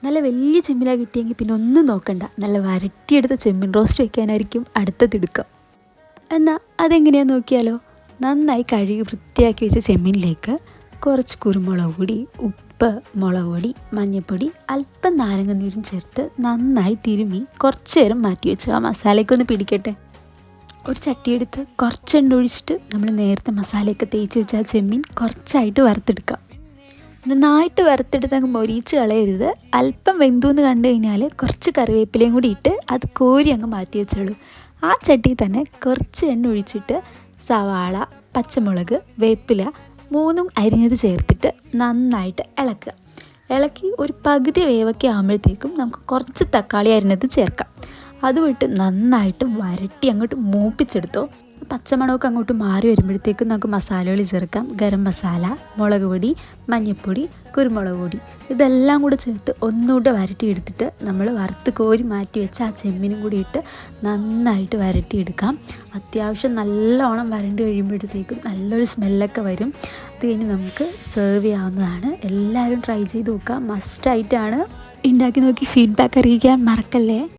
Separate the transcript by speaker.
Speaker 1: നല്ല വലിയ ചെമ്മീനാണ് കിട്ടിയെങ്കിൽ പിന്നെ ഒന്നും നോക്കണ്ട, നല്ല വരട്ടിയെടുത്ത ചെമ്മീൻ റോസ്റ്റ് വയ്ക്കാനായിരിക്കും അടുത്ത തിടുക്കം. എന്നാൽ അതെങ്ങനെയാണെന്ന് നോക്കിയാലോ. നന്നായി കഴുകി വൃത്തിയാക്കി വെച്ച ചെമ്മീനിലേക്ക് കുറച്ച് കുരുമുളക് പൊടി, ഉപ്പ്, മുളക് പൊടി, മഞ്ഞൾപ്പൊടി, അല്പം നാരങ്ങ നീരും ചേർത്ത് നന്നായി തിരുമ്മി കുറച്ച് നേരം മാറ്റി വെച്ചു ആ മസാലയ്ക്കൊന്ന് പിടിക്കട്ടെ. ഒരു ചട്ടിയെടുത്ത് കുറച്ച് എണ്ണ ഒഴിച്ചിട്ട് നമ്മൾ നേരത്തെ മസാലയൊക്കെ തേച്ച് വെച്ച ആ ചെമ്മീൻ കുറച്ചായിട്ട് വറുത്തെടുക്കാം. നന്നായിട്ട് വറുത്തെടുത്ത് അങ്ങ് മൊരിച്ച് കളയരുത്. അല്പം വെന്തുന്ന് കണ്ടു കഴിഞ്ഞാൽ കുറച്ച് കറിവേപ്പിലയും കൂടി ഇട്ട് അത് കോരി അങ്ങ് മാറ്റി വെച്ചോളൂ. ആ ചട്ടിയിൽ തന്നെ കുറച്ച് എണ്ണ ഒഴിച്ചിട്ട് സവാള, പച്ചമുളക്, വേപ്പില മൂന്നും അരിഞ്ഞത് ചേർത്തിട്ട് നന്നായിട്ട് ഇളക്കി ഒരു പകുതി വേവൊക്കെ ആകുമ്പോഴത്തേക്കും നമുക്ക് കുറച്ച് തക്കാളി അരിഞ്ഞത് ചേർക്കാം. അതുമിട്ട് നന്നായിട്ട് വരട്ടി അങ്ങോട്ട് മൂപ്പിച്ചെടുത്തോ. പച്ചമണമൊക്കെ അങ്ങോട്ട് മാറി വരുമ്പോഴത്തേക്കും നമുക്ക് മസാലകൾ ചേർക്കാം. ഗരം മസാല, മുളക് പൊടി, മഞ്ഞൾപ്പൊടി, കുരുമുളക് പൊടി ഇതെല്ലാം കൂടെ ചേർത്ത് ഒന്നുകൂടെ വരട്ടിയെടുത്തിട്ട് നമ്മൾ വറുത്ത് കോരി മാറ്റി വെച്ച ആ ചെമ്മീനും കൂടി ഇട്ട് നന്നായിട്ട് വരട്ടിയെടുക്കാം. അത്യാവശ്യം നല്ലോണം വരണ്ട് കഴിയുമ്പോഴത്തേക്കും നല്ലൊരു സ്മെല്ലൊക്കെ വരും. അത് കഴിഞ്ഞ് നമുക്ക് സെർവ് ചെയ്യാവുന്നതാണ്. എല്ലാവരും ട്രൈ ചെയ്ത് നോക്കുക, മസ്റ്റായിട്ടാണ്. ഉണ്ടാക്കി നോക്കി ഫീഡ്ബാക്ക് അറിയിക്കാൻ മറക്കല്ലേ.